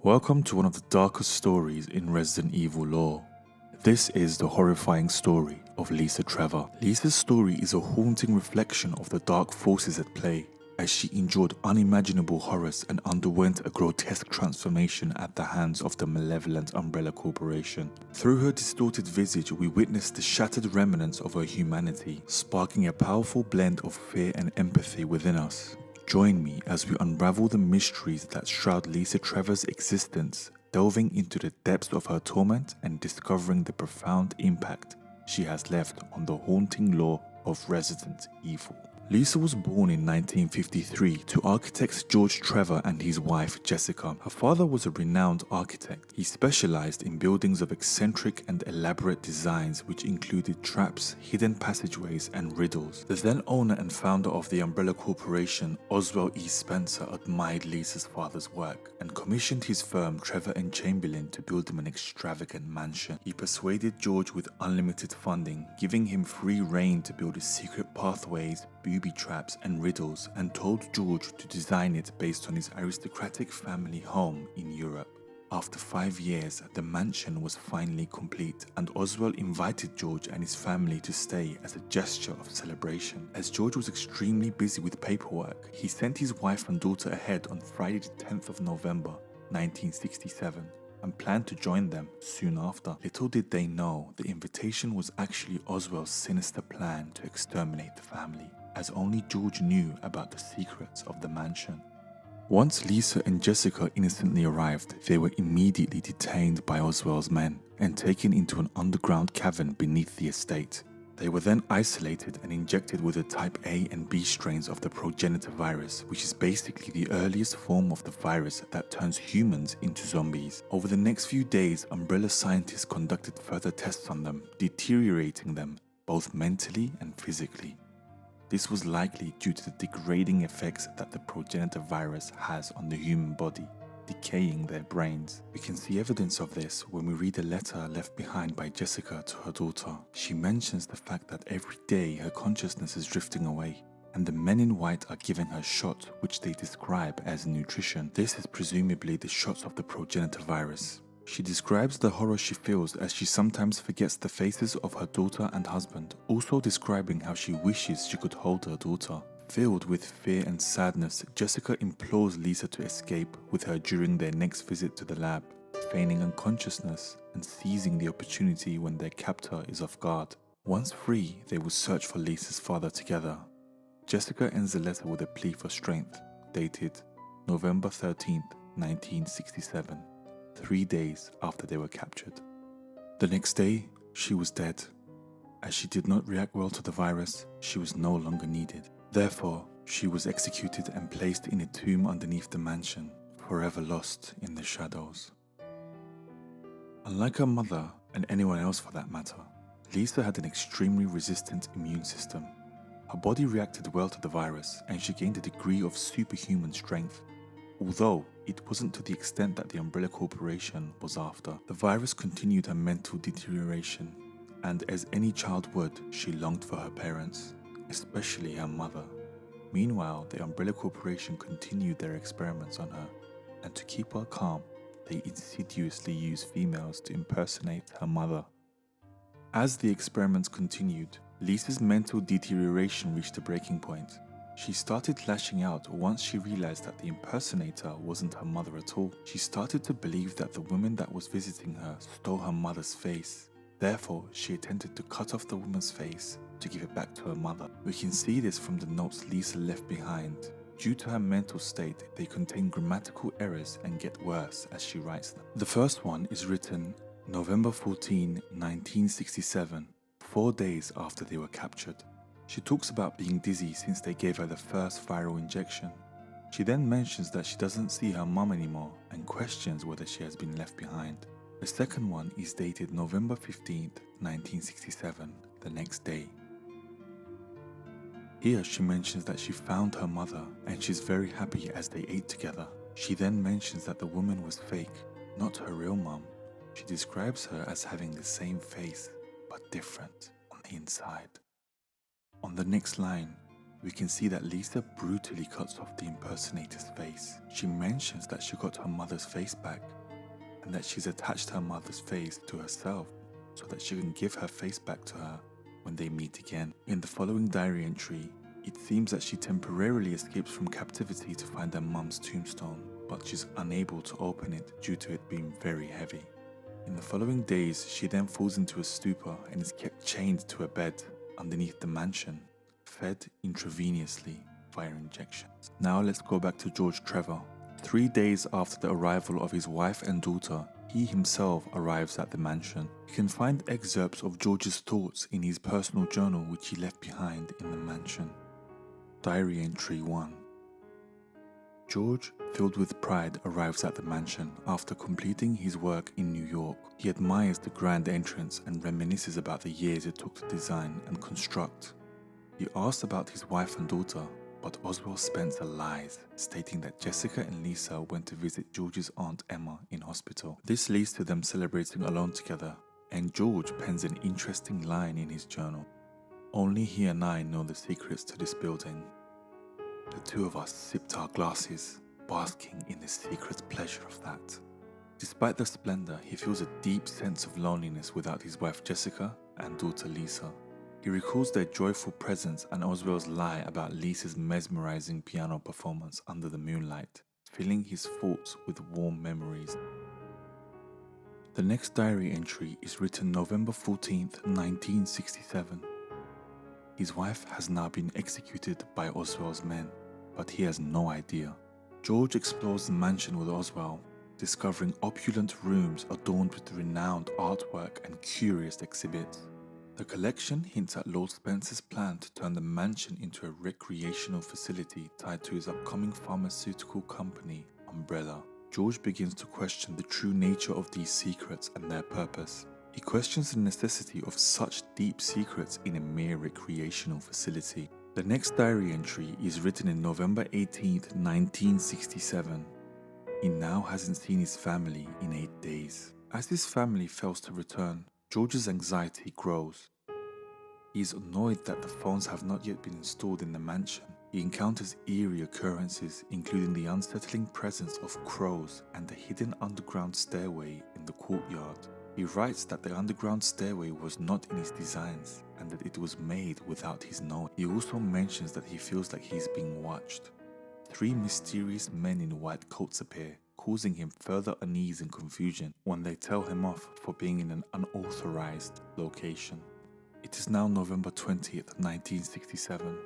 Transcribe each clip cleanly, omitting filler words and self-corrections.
Welcome to one of the darkest stories in Resident Evil lore. This is the horrifying story of Lisa Trevor. Lisa's story is a haunting reflection of the dark forces at play, as she endured unimaginable horrors and underwent a grotesque transformation at the hands of the malevolent Umbrella Corporation. Through her distorted visage, we witness the shattered remnants of her humanity, sparking a powerful blend of fear and empathy within us. Join me as we unravel the mysteries that shroud Lisa Trevor's existence, delving into the depths of her torment and discovering the profound impact she has left on the haunting lore of Resident Evil. Lisa was born in 1953 to architects George Trevor and his wife Jessica. Her father was a renowned architect. He specialized in buildings of eccentric and elaborate designs which included traps, hidden passageways and riddles. The then owner and founder of the Umbrella Corporation, Oswald E. Spencer, admired Lisa's father's work and commissioned his firm Trevor and Chamberlain to build him an extravagant mansion. He persuaded George with unlimited funding, giving him free rein to build his secret pathways, booby traps and riddles, and told George to design it based on his aristocratic family home in Europe. After 5 years, the mansion was finally complete, and Oswald invited George and his family to stay as a gesture of celebration. As George was extremely busy with paperwork, he sent his wife and daughter ahead on Friday the 10th of November, 1967, and planned to join them soon after. Little did they know, the invitation was actually Oswald's sinister plan to exterminate the family, as only George knew about the secrets of the mansion. Once Lisa and Jessica innocently arrived, they were immediately detained by Oswald's men and taken into an underground cavern beneath the estate. They were then isolated and injected with the type A and B strains of the progenitor virus, which is basically the earliest form of the virus that turns humans into zombies. Over the next few days, Umbrella scientists conducted further tests on them, deteriorating them both mentally and physically. This was likely due to the degrading effects that the progenitor virus has on the human body, decaying their brains. We can see evidence of this when we read a letter left behind by Jessica to her daughter. She mentions the fact that every day her consciousness is drifting away, and the men in white are giving her shots which they describe as nutrition. This is presumably the shots of the progenitor virus. She describes the horror she feels as she sometimes forgets the faces of her daughter and husband, also describing how she wishes she could hold her daughter. Filled with fear and sadness, Jessica implores Lisa to escape with her during their next visit to the lab, feigning unconsciousness and seizing the opportunity when their captor is off guard. Once free, they will search for Lisa's father together. Jessica ends the letter with a plea for strength, dated November 13th, 1967. 3 days after they were captured. The next day, she was dead. As she did not react well to the virus, she was no longer needed. Therefore, she was executed and placed in a tomb underneath the mansion, forever lost in the shadows. Unlike her mother, and anyone else for that matter, Lisa had an extremely resistant immune system. Her body reacted well to the virus, and she gained a degree of superhuman strength. Although it wasn't to the extent that the Umbrella Corporation was after. The virus continued her mental deterioration, and as any child would, she longed for her parents, especially her mother. Meanwhile, the Umbrella Corporation continued their experiments on her, and to keep her calm, they insidiously used females to impersonate her mother. As the experiments continued, Lisa's mental deterioration reached a breaking point. She started lashing out once she realized that the impersonator wasn't her mother at all. She started to believe that the woman that was visiting her stole her mother's face. Therefore, she attempted to cut off the woman's face to give it back to her mother. We can see this from the notes Lisa left behind. Due to her mental state, they contain grammatical errors and get worse as she writes them. The first one is written November 14, 1967, 4 days after they were captured. She talks about being dizzy since they gave her the first viral injection. She then mentions that she doesn't see her mum anymore and questions whether she has been left behind. The second one is dated November 15th, 1967, the next day. Here she mentions that she found her mother and she's very happy as they ate together. She then mentions that the woman was fake, not her real mum. She describes her as having the same face, but different on the inside. On the next line, we can see that Lisa brutally cuts off the impersonator's face. She mentions that she got her mother's face back, and that she's attached her mother's face to herself so that she can give her face back to her when they meet again. In the following diary entry, it seems that she temporarily escapes from captivity to find her mum's tombstone, but she's unable to open it due to it being very heavy. In the following days, she then falls into a stupor and is kept chained to a bed underneath the mansion, fed intravenously via injections. Now let's go back to George Trevor. 3 days after the arrival of his wife and daughter, he himself arrives at the mansion. You can find excerpts of George's thoughts in his personal journal which he left behind in the mansion. Diary entry 1. George, filled with pride, arrives at the mansion after completing his work in New York. He admires the grand entrance and reminisces about the years it took to design and construct. He asks about his wife and daughter, but Oswald Spencer lies, stating that Jessica and Lisa went to visit George's aunt Emma in hospital. This leads to them celebrating alone together, and George pens an interesting line in his journal. Only he and I know the secrets to this building. The two of us sipped our glasses, basking in the secret pleasure of that. Despite the splendor, he feels a deep sense of loneliness without his wife Jessica and daughter Lisa. He recalls their joyful presence and Oswald's lie about Lisa's mesmerizing piano performance under the moonlight, filling his thoughts with warm memories. The next diary entry is written November 14th, 1967. His wife has now been executed by Oswald's men, but he has no idea. George explores the mansion with Oswald, discovering opulent rooms adorned with renowned artwork and curious exhibits. The collection hints at Lord Spencer's plan to turn the mansion into a recreational facility tied to his upcoming pharmaceutical company, Umbrella. George begins to question the true nature of these secrets and their purpose. He questions the necessity of such deep secrets in a mere recreational facility. The next diary entry is written in November 18th, 1967. He now hasn't seen his family in 8 days. As his family fails to return, George's anxiety grows. He is annoyed that the phones have not yet been installed in the mansion. He encounters eerie occurrences, including the unsettling presence of crows and the hidden underground stairway in the courtyard. He writes that the underground stairway was not in his designs and that it was made without his knowing. He also mentions that he feels like he is being watched. 3 mysterious men in white coats appear, causing him further unease and confusion when they tell him off for being in an unauthorized location. It is now November 20th, 1967.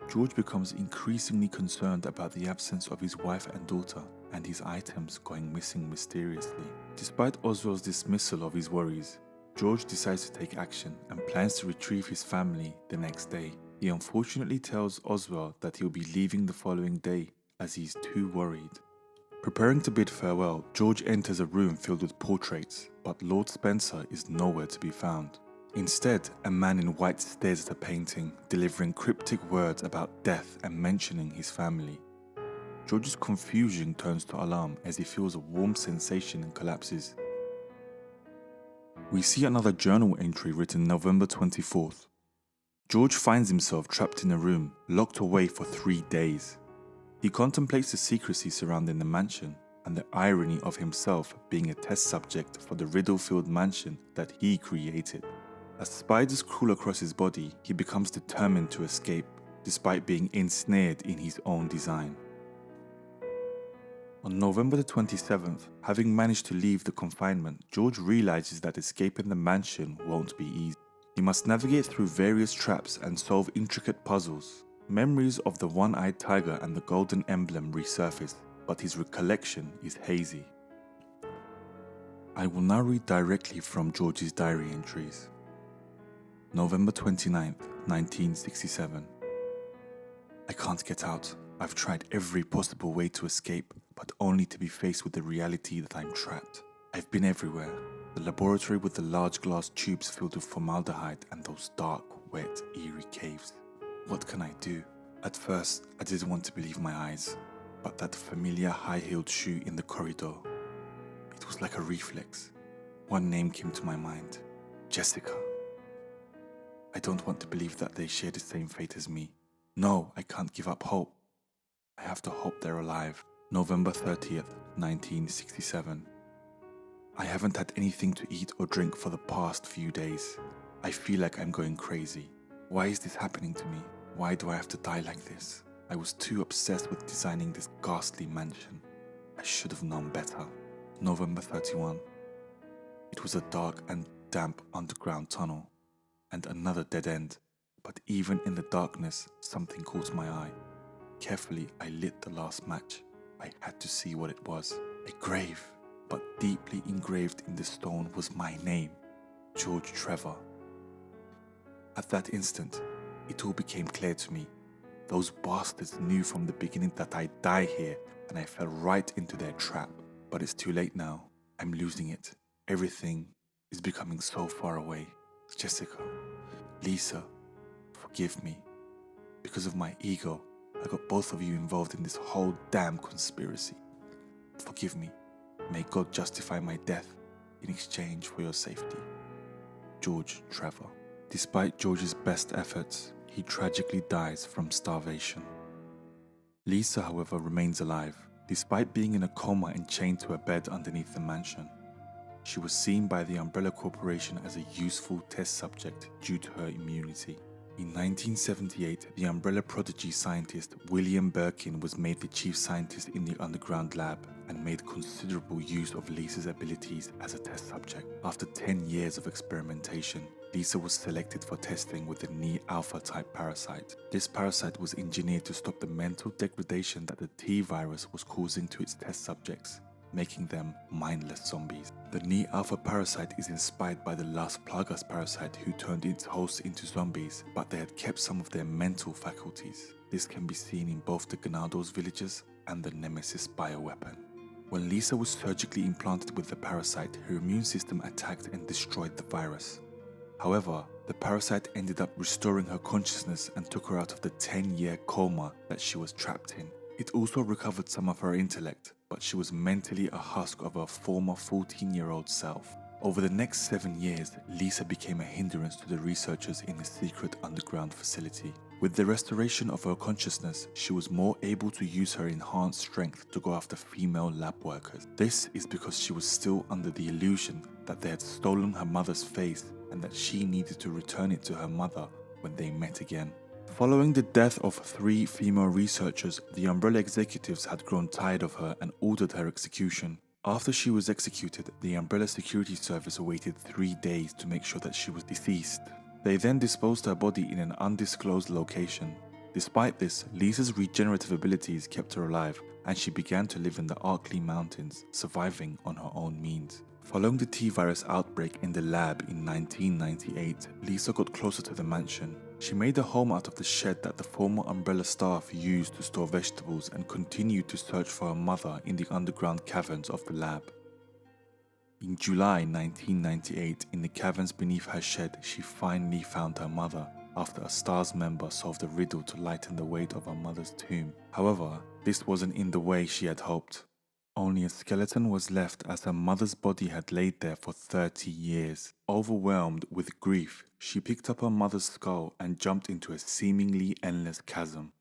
George becomes increasingly concerned about the absence of his wife and daughter and his items going missing mysteriously. Despite Oswald's dismissal of his worries, George decides to take action and plans to retrieve his family the next day. He unfortunately tells Oswald that he'll be leaving the following day as he's too worried. Preparing to bid farewell, George enters a room filled with portraits, but Lord Spencer is nowhere to be found. Instead, a man in white stares at a painting, delivering cryptic words about death and mentioning his family. George's confusion turns to alarm as he feels a warm sensation and collapses. We see another journal entry written November 24th. George finds himself trapped in a room, locked away for 3 days. He contemplates the secrecy surrounding the mansion and the irony of himself being a test subject for the riddle-filled mansion that he created. As spiders crawl across his body, he becomes determined to escape, despite being ensnared in his own design. On November the 27th, having managed to leave the confinement, George realizes that escaping the mansion won't be easy. He must navigate through various traps and solve intricate puzzles. Memories of the one-eyed tiger and the golden emblem resurface, but his recollection is hazy. I will now read directly from George's diary entries. November 29th, 1967. I can't get out. I've tried every possible way to escape, but only to be faced with the reality that I'm trapped. I've been everywhere. The laboratory with the large glass tubes filled with formaldehyde and those dark, wet, eerie caves. What can I do? At first, I didn't want to believe my eyes, but that familiar high-heeled shoe in the corridor. It was like a reflex. One name came to my mind. Jessica. I don't want to believe that they share the same fate as me. No, I can't give up hope. I have to hope they're alive. November 30th, 1967. I haven't had anything to eat or drink for the past few days. I feel like I'm going crazy. Why is this happening to me? Why do I have to die like this? I was too obsessed with designing this ghastly mansion. I should have known better. November 31. It was a dark and damp underground tunnel, and another dead end. But even in the darkness, something caught my eye. Carefully, I lit the last match. I had to see what it was. A grave, but deeply engraved in the stone was my name, George Trevor. At that instant, it all became clear to me. Those bastards knew from the beginning that I'd die here, and I fell right into their trap. But it's too late now. I'm losing it. Everything is becoming so far away. Jessica, Lisa, forgive me. Because of my ego, I got both of you involved in this whole damn conspiracy. Forgive me. May God justify my death in exchange for your safety. George Trevor. Despite George's best efforts, he tragically dies from starvation. Lisa, however, remains alive, despite being in a coma and chained to a bed underneath the mansion. She was seen by the Umbrella Corporation as a useful test subject due to her immunity. In 1978, the Umbrella prodigy scientist William Birkin was made the chief scientist in the underground lab and made considerable use of Lisa's abilities as a test subject. After 10 years of experimentation, Lisa was selected for testing with the Ni-alpha type parasite. This parasite was engineered to stop the mental degradation that the T-virus was causing to its test subjects, making them mindless zombies. The Ni-alpha parasite is inspired by the Las Plagas parasite, who turned its hosts into zombies, but they had kept some of their mental faculties. This can be seen in both the Ganados villages and the Nemesis bioweapon. When Lisa was surgically implanted with the parasite, her immune system attacked and destroyed the virus. However, the parasite ended up restoring her consciousness and took her out of the 10-year coma that she was trapped in. It also recovered some of her intellect, but she was mentally a husk of her former 14-year-old self. Over the next 7 years, Lisa became a hindrance to the researchers in the secret underground facility. With the restoration of her consciousness, she was more able to use her enhanced strength to go after female lab workers. This is because she was still under the illusion that they had stolen her mother's face and that she needed to return it to her mother when they met again. Following the death of 3 female researchers, the Umbrella executives had grown tired of her and ordered her execution. After she was executed, the Umbrella Security Service waited 3 days to make sure that she was deceased. They then disposed her body in an undisclosed location. Despite this, Lisa's regenerative abilities kept her alive, and she began to live in the Arkley Mountains, surviving on her own means. Following the T-virus outbreak in the lab in 1998, Lisa got closer to the mansion. She made a home out of the shed that the former Umbrella staff used to store vegetables and continued to search for her mother in the underground caverns of the lab. In July 1998, in the caverns beneath her shed, she finally found her mother after a STARS member solved a riddle to lighten the weight of her mother's tomb. However, this wasn't in the way she had hoped. Only a skeleton was left, as her mother's body had laid there for 30 years. Overwhelmed with grief, she picked up her mother's skull and jumped into a seemingly endless chasm.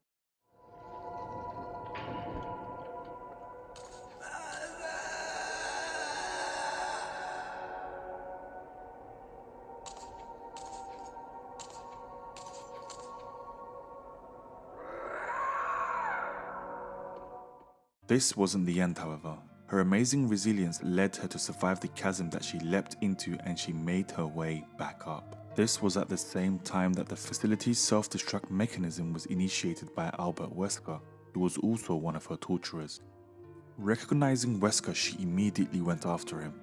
This wasn't the end, however. Her amazing resilience led her to survive the chasm that she leapt into, and she made her way back up. This was at the same time that the facility's self-destruct mechanism was initiated by Albert Wesker, who was also one of her torturers. Recognizing Wesker, she immediately went after him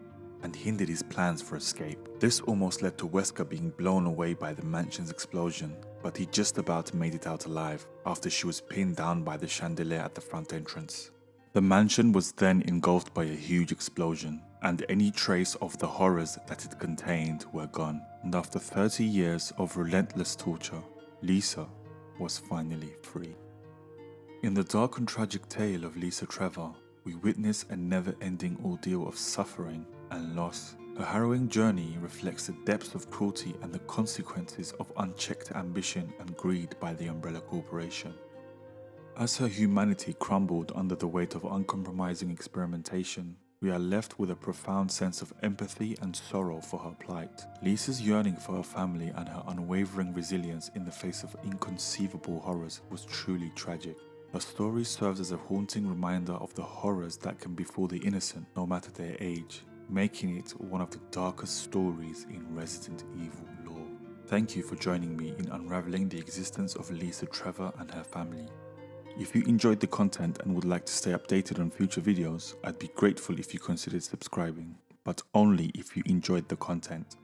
and hindered his plans for escape. This almost led to Wesker being blown away by the mansion's explosion, but he just about made it out alive after she was pinned down by the chandelier at the front entrance. The mansion was then engulfed by a huge explosion, and any trace of the horrors that it contained were gone. And after 30 years of relentless torture, Lisa was finally free. In the dark and tragic tale of Lisa Trevor, we witness a never-ending ordeal of suffering and loss. Her harrowing journey reflects the depths of cruelty and the consequences of unchecked ambition and greed by the Umbrella Corporation. As her humanity crumbled under the weight of uncompromising experimentation, we are left with a profound sense of empathy and sorrow for her plight. Lisa's yearning for her family and her unwavering resilience in the face of inconceivable horrors was truly tragic. Her story serves as a haunting reminder of the horrors that can befall the innocent no matter their age, making it one of the darkest stories in Resident Evil lore. Thank you for joining me in unraveling the existence of Lisa Trevor and her family. If you enjoyed the content and would like to stay updated on future videos, I'd be grateful if you considered subscribing, but only if you enjoyed the content.